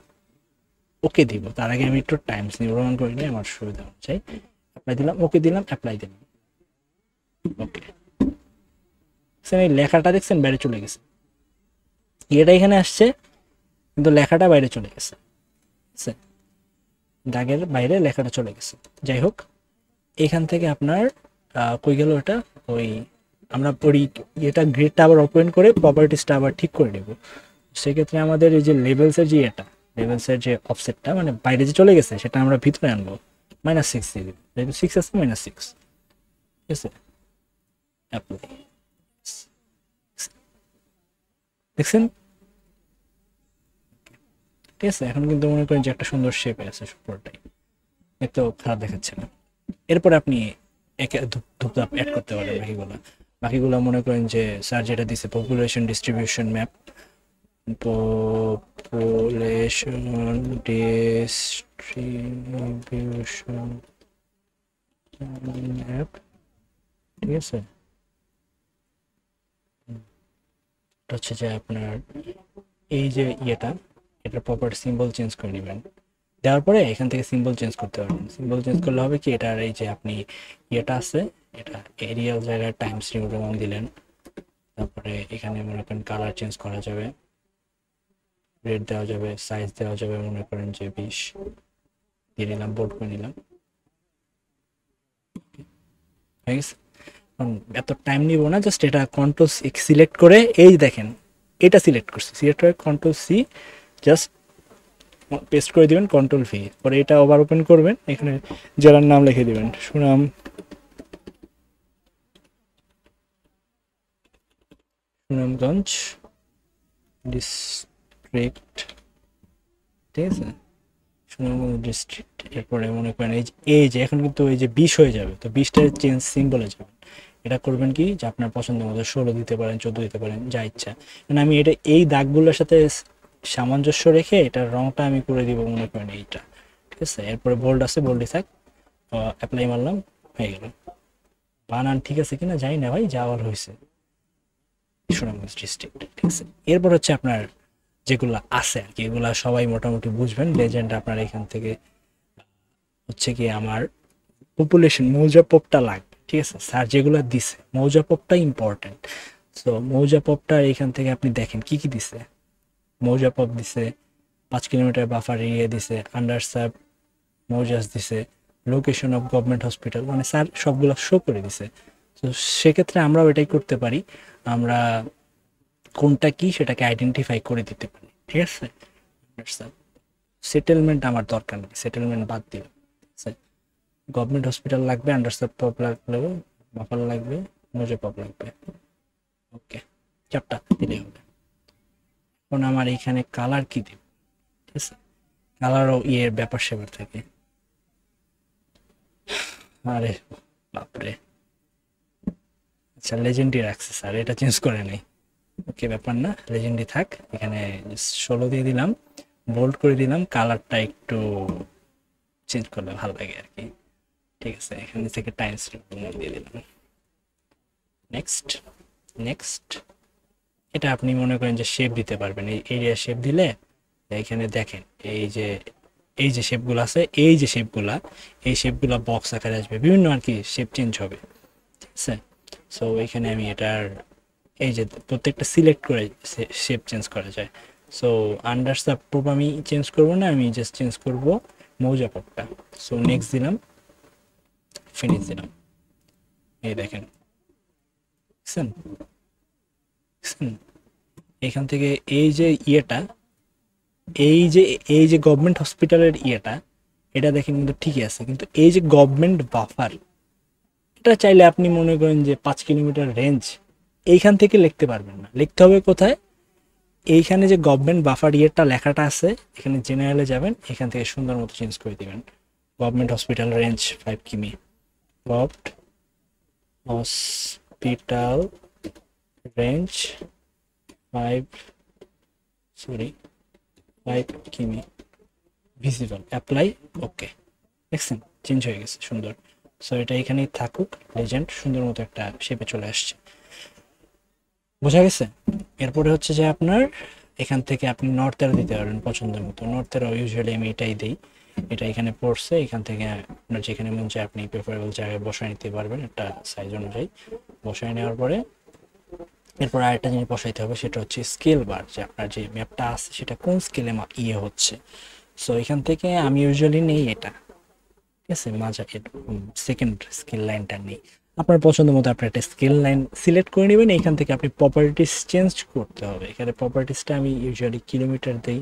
ওকে দিব। তার আগে আমি একটু টাইমস নির্ধারণ করে নিই আমার সুবিধা অনুযায়ী। অ্যাপ্লাই দিলাম, ওকে দিলাম, অ্যাপ্লাই দিলাম, ওকে। এই লেখাটা দেখছেন বাইরে চলে গেছে, এটা এখানে আসছে কিন্তু লেখাটা বাইরে চলে গেছে, ঠিক আছে? দাগের বাইরে লেখাটা চলে গেছে। যাই হোক, এখান থেকে আপনার কই গেল এটা, ওই আমরা পড়ি এটা গ্রেডটা আবার ওপেন করে প্রপার্টিসটা আবার ঠিক করে নেব। সেক্ষেত্রে আমাদের এই যে লেভেলসের যে অফসেটটা মানে বাইরে যে চলে গেছে সেটা আমরা ভিতরে আনবো, -6 দিয়ে দিব, যেহেতু 6 আছে -6, ঠিক আছে? অ্যাপ্লাই, দেখছেন? ঠিক আছে, এখন কিন্তু মনে করেন যে একটা সুন্দর শেপে আছে পুরোটাই, এত খারাপ দেখাচ্ছে না। এরপর আপনি একে ধূপধাপ অ্যাড করতে পারেন বাকিগুলো মনে করেন যে স্যার যেটা দিছে population distribution map, population distribution map, ঠিক আছে? এটা হচ্ছে যে আপনার এই যে এটা প্রপার সিম্বল চেঞ্জ করে নেবেন, দেওয়ার পরে এখান থেকে সিম্বল চেঞ্জ করতে পারবেন। সিম্বল চেঞ্জ করলে হবে কি, এটার এই যে আপনি আছে, এটা এরিয়াল জায়গায় টাইমস নিউ রোমান দিলেন, তারপরে এখানে মনে করেন কালার চেঞ্জ করা যাবে, রেড দেওয়া যাবে, সাইজ দেওয়া যাবে, মনে করেন যে 20 দিয়ে নিলাম, বোল্ড করে নিলাম, হয়ে গেছে। এত টাইম নিব না, জাস্ট এটা কন্ট্রোল সিলেক্ট করে এই দেখেন এটা সিলেক্ট করছি, সিলেক্ট করে কন্ট্রোল সি জাস্ট পেস্ট করে দিবেন, কন্ট্রোল ভি, পরে এটা ওভার ওপেন করবেন, এখানে জেলার নাম লিখে দিবেন সুনামগঞ্জ ডিস্ট্রিক্ট, ঠিক আছে? সুনামগঞ্জ ডিস্ট্রিক্ট। এরপরে মনে করেন এই যে এখন কিন্তু এই যে 20 হয়ে যাবে, তো 20টা চেঞ্জ সিম্বলে যাবেন। এটা করবেন কি, যে আপনার পছন্দ মতো 16 দিতে পারেন, 14 দিতে পারেন, যা ইচ্ছা। মানে আমি এটা এই দাগগুলোর সাথে সামঞ্জস্য রেখে এটার রংটা আমি করে দিব মনে করেন এইটা, ঠিক আছে? এরপরে বোল্ড আছে, বোল্ডই থাক, অ্যাপ্লাই মারলাম, হয়ে গেল। বানান ঠিক আছে কিনা জানি না ভাই, যাওয়ার হয়েছে সুনামগঞ্জ ডিস্ট্রিক্ট, ঠিক আছে? এরপর হচ্ছে আপনার যেগুলো আছে আর কি, এগুলা সবাই মোটামুটি বুঝবেন। লেজেন্ড আপনার এখান থেকে হচ্ছে কি আমার পপুলেশন মৌজাপপটা লাগবে, ঠিক আছে? স্যার যেগুলো দিছে মৌজাপপটা ইম্পর্টেন্ট। সো মৌজাপপটা এখান থেকে আপনি দেখেন কি কি দিছে। মৌজাপপ দিছে, 5 কিলোমিটার বাফার এরিয়া দিছে, আন্ডার সাব মৌজাস দিছে, লোকেশন অফ গভর্নমেন্ট হসপিটাল, মানে স্যার সবগুলো শো করে দিছে। তো সেক্ষেত্রে আমরাও এটাই করতে পারি, আমরা কোনটা কি সেটাকে আইডেন্টিফাই করে দিতে পারি, ঠিক আছে? সেটেলমেন্ট আমার দরকার নেই, সেটেলমেন্ট বাদ দিলাম। গভর্নমেন্ট হসপিটাল লাগবে, আন্ডারসাব পপ লাগবে, বাফার লাগবে, মৌজা পপ লাগবে, ওকে, চারটা দিলেই হবে। এখন আমার এখানে কালার কি দিব, ঠিক আছে? কালারও ইয়ের ব্যাপার সেবার থাকে, আরে বাপরে। আচ্ছা লেজেন্ডই রাখছে স্যার, এটা চেঞ্জ করে নেই, ওকে ব্যাপার না, লেজেন্ডই থাক। এখানে 16 দিয়ে দিলাম, বোল্ড করে দিলাম, কালারটা একটু চেঞ্জ করলে ভালো লাগে আর কি, ঠিক আছে? এখানে থেকে টাইমস দিয়ে দিলাম, নেক্সট নেক্সট। এটা আপনি মনে করেন যে শেপ দিতে পারবেন, এই এরিয়া শেপ দিলে এখানে দেখেন এই যে শেপগুলো আছে, এই শেপগুলা বক্স আকারে আসবে, বিভিন্ন আর কি শেপ চেঞ্জ হবে, ঠিক আছে? সো এখানে আমি এটার এই যে প্রত্যেকটা সিলেক্ট করে শেপ চেঞ্জ করা যায়। সো আন্ডার সাব প্রপ আমি চেঞ্জ করব না, আমি জাস্ট চেঞ্জ করব মৌজা পপটা। সো নেক্সট দিলাম, ফিনিশ দিলাম, এই দেখেন, বুঝছেন? এখান থেকে এই যে এই যে গভর্নমেন্ট হসপিটালের এটা দেখেন কিন্তু ঠিকই আছে, কিন্তু এই যে গভর্নমেন্ট বাফার, এটা চাইলে আপনি মনে করেন যে 5 কিলোমিটার রেঞ্জ এইখান থেকে লিখতে পারবেন না, লিখতে হবে কোথায়, এইখানে যে গভর্নমেন্ট বাফার লেখাটা আছে, এখানে জেনারেলে যাবেন, এখান থেকে সুন্দর মতো চেঞ্জ করে দিবেন, গভর্নমেন্ট হসপিটাল রেঞ্জ 5 কিমি, government hospital range 5, sorry light কিমি ভিজিবল, অ্যাপ্লাই, ওকে, দেখছেন চেঞ্জ হয়ে গেছে সুন্দর। সো এটা এখানেই থাকুক, লেজেন্ড সুন্দর মতো একটা শেপে চলে আসছে, বোঝা গেছে। এরপরে হচ্ছে যে আপনার এখান থেকে আপনি নর্থ এরো দিতে পারবেন পছন্দের মতো। নর্থ এরো ইউজুয়ালি আমি এটাই দিই, এটা এখানে পড়ছে, এখান থেকে আপনার যেখানে মন চায় আপনি প্রেফারেবল জায়গায় বসায় নিতে পারবেন একটা সাইজ অনুযায়ী। বসায় নেওয়ার পরে এরপর আরেকটা জিনিস বসাইতে হবে, সেটা হচ্ছে স্কেল বার, যে আপনার যে ম্যাপটা আছে সেটা কোন স্কেলে হচ্ছে। সো এখান থেকে আমি ইউজুয়ালি নেই এটা, ঠিক আছে, মাঝারি সেকেন্ড স্কেল লাইনটা নেই। আপনার পছন্দ মতো আপনি একটা স্কেল লাইন সিলেক্ট করে নেবেন। এখান থেকে আপনি প্রপার্টিস চেঞ্জ করতে হবে। এখানে প্রপার্টিসটা আমি ইউজুয়ালি কিলোমিটার দিই,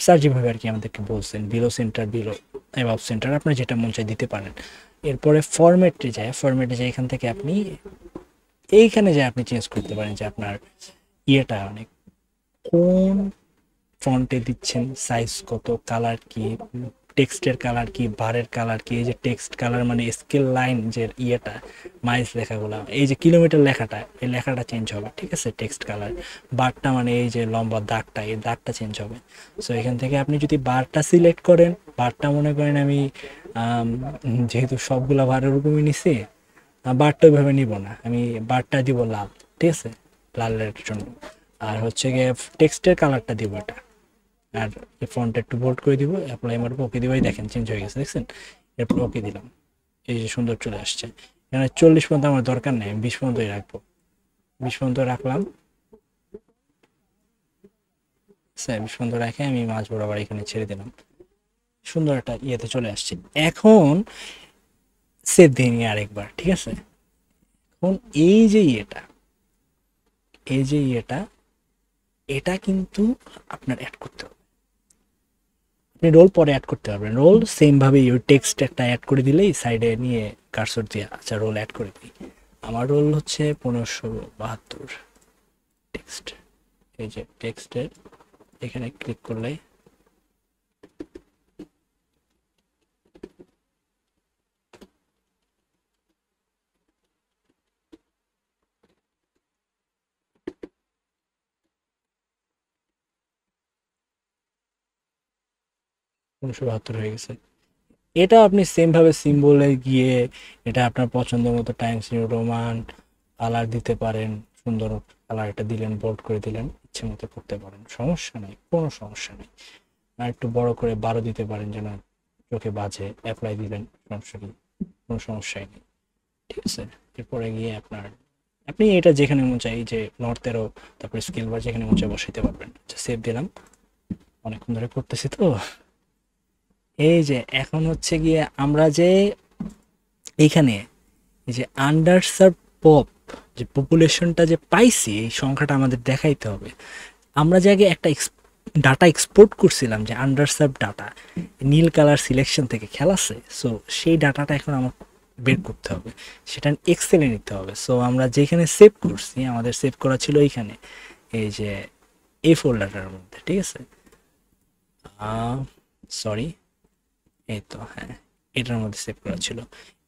স্যার যেভাবে আর কি আমাদেরকে বলছেন, below centre, below above centre, আপনার যেটা মন চাই দিতে পারেন। এরপরে ফরম্যাটে যায়, এখান থেকে আপনি এইখানে যায় আপনি চেঞ্জ করতে পারেন যে আপনার ইয়েটা অনেক কোন ফন্টে দিচ্ছেন, সাইজ কত, কালার কি, টেক্সটের কালার কি, বারের কালার কি। এই যে টেক্সট কালার মানে স্কেল লাইন যে ইয়েটা মাইলস লেখাগুলো, এই যে কিলোমিটার লেখাটা, এই লেখাটা চেঞ্জ হবে, ঠিক আছে। টেক্সট কালার বারটা মানে এই যে লম্বা দাগটা, এই দাগটা চেঞ্জ হবে। সো এখান থেকে আপনি যদি বারটা সিলেক্ট করেন, বারটা মনে করেন আমি যেহেতু সবগুলা বার ওরকমই নিছি, বারটা ওইভাবে নিব না, আমি বারটা দিব লাল, ঠিক আছে, লালের জন্য। আর হচ্ছে গিয়ে টেক্সটের কালারটা দিব এটা, আর এই ফন্টটা একটু বোল্ড করে দিব, অ্যাপ্লাই মারব, ওকে দিব, দেখেন চেঞ্জ হয়ে গেছে, দেখছেন। এরপর ওকে দিলাম, এই যে সুন্দর চলে আসছে। এখানে 40 পর্যন্ত আমার দরকার নেই, আমি 20 পর্যন্তই রাখবো, 20 পর্যন্ত রাখলাম। 20 পর্যন্ত রেখে আমি মাছ বরাবর এখানে ছেড়ে দিলাম, সুন্দর একটা ইয়েতে চলে আসছে। এখন সেভ দিয়ে নিয়ে আরেকবার, ঠিক আছে। এখন এই যে ইয়েটা, এই যে ইয়েটা, এটা কিন্তু আপনার অ্যাড করতে হবে। আপনি রোল পরে অ্যাড করতে পারবেন, রোল সেম ভাবে ওই টেক্সট একটা অ্যাড করে দিলেই সাইডে নিয়ে কার্সর দিয়ে আচ্ছা রোল অ্যাড করে দিই। আমার রোল হচ্ছে 1572 টেক্সট। এই যে টেক্সটের এখানে ক্লিক করলে উনিশশো বাহাত্তর হয়ে গেছে। এটা আপনি সেম ভাবে সিম্বলে গিয়ে এটা আপনার পছন্দ মতো টাইমস নিউ রোমান কালার দিতে পারেন, সুন্দর কালার এটা দিলেন, বোল্ড করে দিলেন, ইচ্ছে মতো করতে পারেন, সমস্যা নেই, কোনো সমস্যা নেই। আর একটু বড় করে 12 দিতে পারেন যেন চোখে বাজে, অ্যাপ্লাই দিলেন, সমস্যা নেই, কোনো সমস্যাই নেই, ঠিক আছে। এরপরে গিয়ে আপনার আপনি এটা যেখানে মন চাই, যে নর্থেরও তারপরে স্কেল বার যেখানে মন চাই বসাইতে পারবেন। আচ্ছা সেভ দিলাম, অনেকক্ষণ ধরে করতেছি তো। এই যে এখন হচ্ছে গিয়ে আমরা যে এইখানে এই যে আন্ডার সার্ভ পপ যে পপুলেশনটা যে পাইছি, এই সংখ্যাটা আমাদের দেখাইতে হবে। আমরা যে আগে একটা ডাটা এক্সপোর্ট করছিলাম যে আন্ডার সার্ভ ডাটা, নীল কালার সিলেকশন থেকে খেলাছে, সো সেই ডাটাটা এখন আমার বের করতে হবে, সেটা এক্সেলে নিতে হবে। সো আমরা যেখানে সেভ করছি, আমাদের সেভ করা ছিল এইখানে, এই যে এই ফোল্ডারটার মধ্যে, ঠিক আছে। সরি, এই তো হ্যাঁ, এটার মধ্যে সেভ করা ছিল।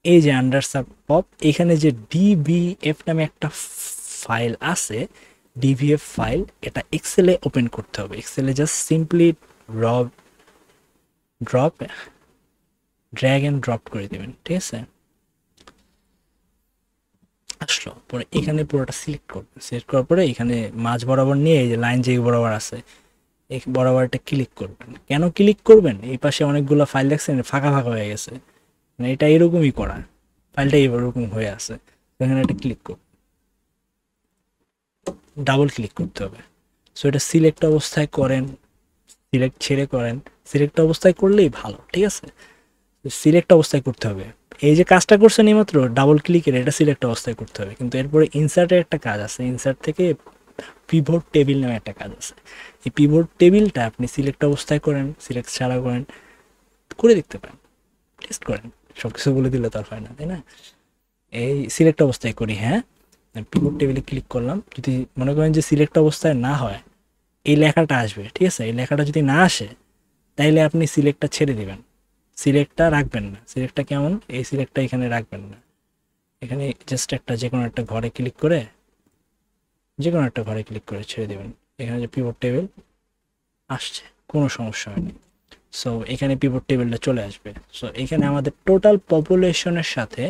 এই যে আন্ডার সাব পপ, এখানে যে ডিভিএফ নামে একটা ফাইল আছে, ডিভিএফ ফাইল, এটা এক্সেলে ওপেন করতে হবে। এক্সেলে just simply drop drag and drop করে দেবেন, ঠিক আছে। আসলো পরে এখানে পুরোটা সিলেক্ট করবেন, সিলেক্ট করার পরে এখানে মাঝ বরাবর নিয়ে এই যে লাইন যে বরাবর আছে এই বরাবরটা ক্লিক করবেন। কেন ক্লিক করবেন, এই পাশে অনেকগুলো ফাইল দেখছেন ফাঁকা ফাঁকা হয়ে গেছে, মানে এটা এরকমই করা, ফাইলটা এরকম হয়ে আছে, এখানে একটা ক্লিক করুন, ডাবল ক্লিক করতে হবে। সো এটা সিলেক্ট অবস্থায় করেন, সিলেক্ট ছেড়ে করেন, সিলেক্ট অবস্থায় করলেই ভালো, ঠিক আছে। সিলেক্ট অবস্থায় করতে হবে। এই যে কাজটা করছেন এইমাত্র ডাবল ক্লিকের, এটা সিলেক্ট অবস্থায় করতে হবে, কিন্তু এরপরে ইনসার্টের একটা কাজ আছে, ইনসার্ট থেকে পিভট টেবিল নামে একটা কাজ আছে। এই পিভট টেবিলটা আপনি সিলেক্ট অবস্থায় করেন, সিলেক্ট ছাড়া করেন, করে দেখতে পারেন, টেস্ট করেন, সব কিছু বলে দিলে তো আর হয় না, তাই না। এই সিলেক্ট অবস্থায় করি, হ্যাঁ, পিভট টেবিলে ক্লিক করলাম, যদি মনে করেন যে সিলেক্ট অবস্থায় না হয়, এই লেখাটা আসবে, ঠিক আছে। এই লেখাটা যদি না আসে তাইলে আপনি সিলেক্টটা ছেড়ে দিবেন, সিলেক্টটা রাখবেন না। সিলেক্টটা কেমন, এই সিলেক্টটা এখানে রাখবেন না, এখানে জাস্ট একটা যে কোনো একটা ঘরে ক্লিক করে, যে কোনো একটা ঘরে ক্লিক করে ছেড়ে দেবেন। এখানে যে পিভট টেবিল আসছে, কোনো সমস্যা হয়নি। সো এখানে পিভট টেবিলটা চলে আসবে। সো এখানে আমাদের টোটাল পপুলেশনের সাথে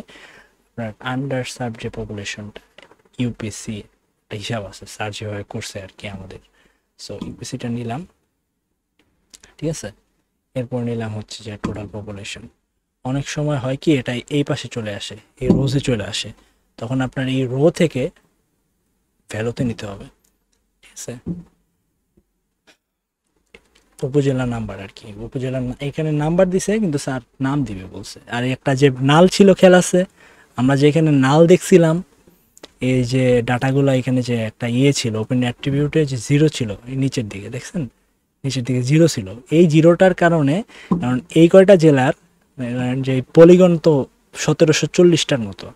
আপনার আন্ডার সার্ভ যে পপুলেশনটা ইউপিসি একটা হিসাব আছে, স্যার যেভাবে করছে আর কি আমাদের। সো ইউপিসিটা নিলাম, ঠিক আছে। এরপর নিলাম হচ্ছে যে টোটাল পপুলেশন। অনেক সময় হয় কি এটা এই পাশে চলে আসে, এই রোজে চলে আসে, তখন আপনার এই রো থেকে ভ্যালুতে নিতে হবে, ঠিক আছে। উপজেলা নাম্বার আর কি, উপজেলা এখানে নাম্বার দিছে কিন্তু স্যার নাম দিবে বলছে। আর একটা যে নাল ছিল খেয়াল আছে, আমরা যে এখানে নাল দেখছিলাম, এই যে ডাটাগুলো এখানে যে একটা ছিল ওপেন অ্যাট্রিবিউটে যে জিরো ছিল এই নিচের দিকে দেখছেন, নিচের দিকে জিরো ছিল। এই জিরোটার কারণে, কারণ এই কয়টা জেলার যে পলিগন তো 1740টার মতো,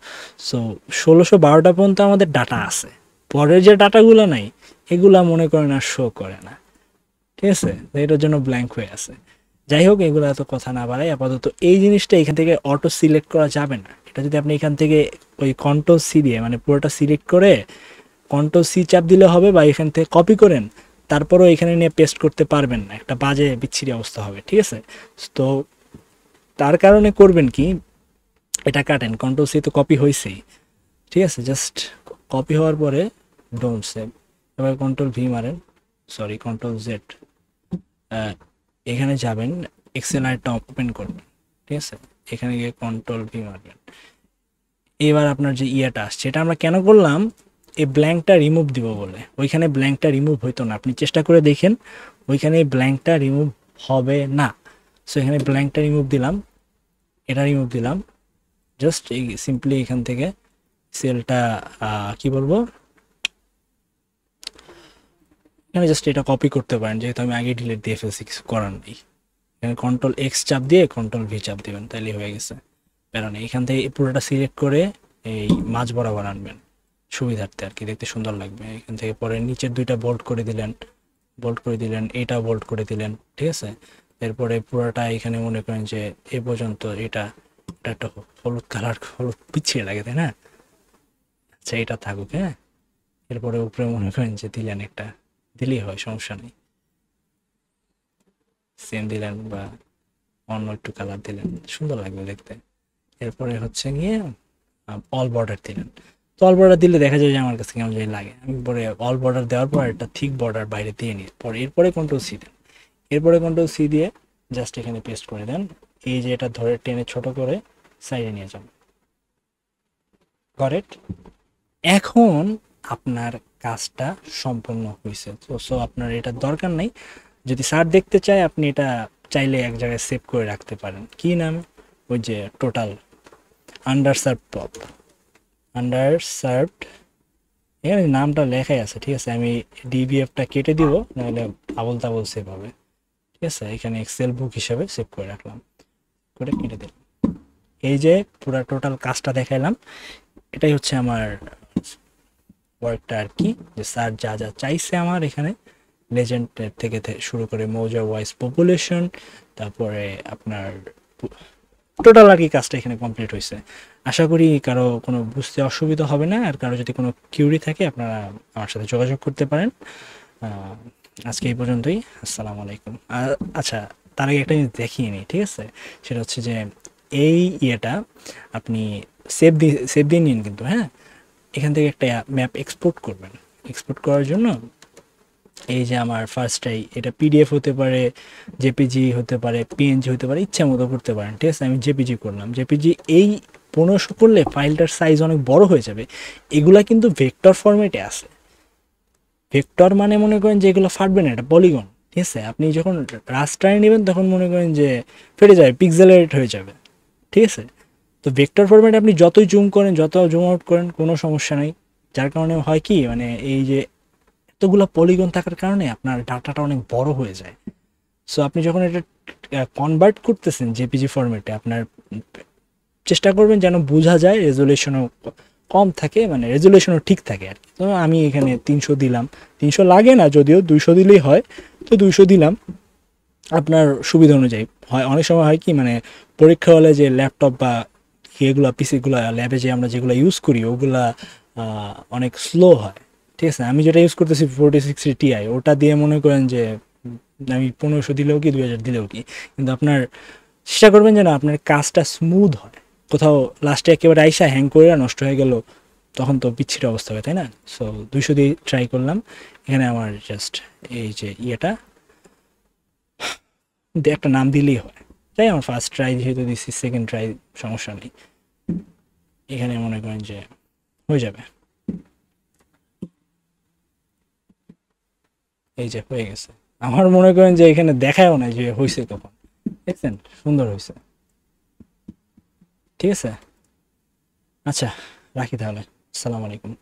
সো 1612টা পর্যন্ত আমাদের ডাটা আছে। পরের যে ডাটাগুলো নাই এগুলা মনে করেন আর শো করে না, ঠিক আছে, এটার জন্য ব্ল্যাঙ্ক হয়ে আছে। যাই হোক, এগুলো এত কথা না বাড়াই, আপাতত এই জিনিসটা এখান থেকে অটো সিলেক্ট করা যাবে না। এটা যদি আপনি এখান থেকে ওই কন্ট্রোল সি দিয়ে মানে পুরোটা সিলেক্ট করে কন্ট্রোল সি চাপ দিলে হবে, বা এখান থেকে কপি করেন তারপরও এখানে নিয়ে পেস্ট করতে পারবেন না, একটা বাজে বিচ্ছিরি অবস্থা হবে, ঠিক আছে। তো তার কারণে করবেন কি, এটা কাটেন, কন্ট্রোল সি তো কপি হয়েছেই, ঠিক আছে। জাস্ট কপি হওয়ার পরে ডোন্ট সেভ, এবার কন্ট্রোল ভি মারেন, সরি কন্ট্রোল জেড, এখানে যাবেন, এক্সেল আরটা ওপেন করবেন, ঠিক আছে। এখানে গিয়ে কন্ট্রোল ভি মারবেন। এবার আপনার যে ইয়েটা আসছে, এটা আমরা কেন করলাম, এই ব্ল্যাঙ্কটা রিমুভ দিব বলে। ওইখানে ব্ল্যাঙ্কটা রিমুভ হইতো না, আপনি চেষ্টা করে দেখেন, ওইখানে ব্ল্যাঙ্কটা রিমুভ হবে না। সো এখানে ব্ল্যাঙ্কটা রিমুভ দিলাম, এটা রিমুভ দিলাম, জাস্ট এই সিম্পলি এখান থেকে সেলটা কি বলবো, এখানে জাস্ট এটা কপি করতে পারেন, যেহেতু আমি আগে ডিলিট দিয়ে ফেলছি, কিছু করার নেই। এখানে কন্ট্রোল এক্স চাপ দিয়ে কন্ট্রোল ভি চাপ দিবেন, তাহলে হয়ে গেছে। কারণ এখান থেকে পুরোটা সিলেক্ট করে এই মাঝ বরাবর আনবেন সুবিধার্থে আর কি, দেখতে সুন্দর লাগবে। এখান থেকে পরে নিচের দুইটা বোল্ড করে দিলেন, এটা বোল্ড করে দিলেন, ঠিক আছে। এরপরে পুরোটা এখানে মনে করেন যে এ পর্যন্ত এটা একটা হলুদ কালার, হলুদ পিছিয়ে লাগে তাই না, আচ্ছা এটা থাকুক, হ্যাঁ। এরপরে উপরে মনে করেন যে দিলেন একটা, দিলেই হয়, সমস্যা নেই, সেম দিলেন বা অন্য একটু কালার দিলেন, সুন্দর লাগবে দেখতে। এরপরে হচ্ছে গিয়ে অল বর্ডার দিলেন। তো অল বর্ডার দিলে দেখা যায় যে আমার কাছে কেমন জানি লাগে, আমি পরে অল বর্ডার দেওয়ার পর একটা থিক বর্ডার বাইরে দিয়ে নিই, পরে এরপরে কন্ট্রোল সি দেন, এরপরে কন্ট্রোল সি দিয়ে জাস্ট এখানে পেস্ট করে দেন। এই যে এটা ধরে টেনে ছোট করে সাইডে নিয়ে যান, কারেক্ট। এখন আপনার কাজটা সম্পূর্ণ হয়েছে। তো সো আপনার এটা দরকার নেই, যদি স্যার দেখতে চায় আপনি এটা চাইলে এক জায়গায় সেভ করে রাখতে পারেন। কি নাম, ওই যে total under serve pop, under served, এখানে নামটা লেখাই আছে, ঠিক আছে। আমি ডিবিএফটা কেটে দিব, নাহলে আবল তাবল সেভ হবে, ঠিক আছে। এখানে এক্সেল বুক হিসাবে সেভ করে রাখলাম, করে কেটে দিলাম। এই যে পুরো টোটাল কাজটা দেখাইলাম, এটাই হচ্ছে আমার ওয়ার্কটা আর কি, যে স্যার যা যা চাইছে আমার এখানে লেজেন্ডের থেকে শুরু করে মৌজা ওয়াইজ পপুলেশন, তারপরে আপনার টোটাল আর কি কাজটা এখানে কমপ্লিট হয়েছে। আশা করি কারো কোনো বুঝতে অসুবিধা হবে না, আর কারো যদি কোনো কিউরি থাকে আপনারা আমার সাথে যোগাযোগ করতে পারেন। আজকে এই পর্যন্তই, আসসালামু আলাইকুম। আর আচ্ছা, তার আগে একটা জিনিস দেখিয়ে নিই, ঠিক আছে। সেটা হচ্ছে যে এই ইয়েটা আপনি সেভ দিয়ে নিন কিন্তু, হ্যাঁ। এখান থেকে একটা ম্যাপ এক্সপোর্ট করবেন। এক্সপোর্ট করার জন্য এই যে আমার ফার্স্টটাই, এটা পিডিএফ হতে পারে, জেপিজি হতে পারে, পিএনজি হতে পারে, ইচ্ছা মতো করতে পারেন, ঠিক আছে। আমি জেপিজি করলাম, জেপিজি এই 1500 করলে ফাইলটার সাইজ অনেক বড় হয়ে যাবে। এগুলা কিন্তু ভেক্টর ফরম্যাটে আছে। ভেক্টর মানে মনে করেন যে এগুলো ফাটবে না, এটা পলিগন, ঠিক আছে। আপনি যখন রাস্টারে নেবেন তখন মনে করেন যে ফেটে যাবে, পিক্সেলেট হয়ে যাবে, ঠিক আছে। তো ভেক্টর ফরম্যাটে আপনি যতই জুম করেন, যত জুম আউট করেন, কোনো সমস্যা নেই। যার কারণে হয় কি, মানে এই যে এতগুলো পলিগন থাকার কারণে আপনার ডাটাটা অনেক বড় হয়ে যায়। সো আপনি যখন এটা কনভার্ট করতেছেন জেপিজি ফরম্যাটে, আপনার চেষ্টা করবেন যেন বোঝা যায়, রেজুলেশনও কম থাকে, মানে রেজুলেশনও ঠিক থাকে আর কি। তো আমি এখানে 300 দিলাম, 300 লাগে না যদিও, 200 দিলেই হয়, তো 200 দিলাম আপনার সুবিধা অনুযায়ী। হয় অনেক সময় হয় কি, মানে পরীক্ষা হলে যে ল্যাপটপ বা এগুলো পিসিগুলো ল্যাবে যে আমরা যেগুলো ইউজ করি ওগুলা অনেক স্লো হয়, ঠিক আছে। আমি যেটা ইউজ করতেছি 4060 Ti, ওটা দিয়ে মনে করেন যে আমি 1500 দিলেও কি 2000 দিলেও কি, কিন্তু আপনার চেষ্টা করবেন যেন আপনার কাজটা স্মুথ হয়। কোথাও লাস্টে একেবারে আইসা হ্যাং করে নষ্ট হয়ে গেল, তখন তো বিচ্ছিরি অবস্থা হবে, তাই না? সো 200 দিয়ে ট্রাই করলাম। এখানে আমার জাস্ট এই যে ইয়েটা একটা নাম দিলেই হয়, তাই আমার ফার্স্ট ট্রাই যেহেতু দিচ্ছি, সেকেন্ড ট্রাই সমস্যা নেই, এখানে মনে করেন যে হয়ে যাবে। এই যে হয়ে গেছে। আমার মনে করেন যে এখানে দেখায়ও না যে হয়েছে কখন, দেখছেন সুন্দর হয়েছে। ঠিক আছে, আচ্ছা রাখি তাহলে, আসসালামু আলাইকুম।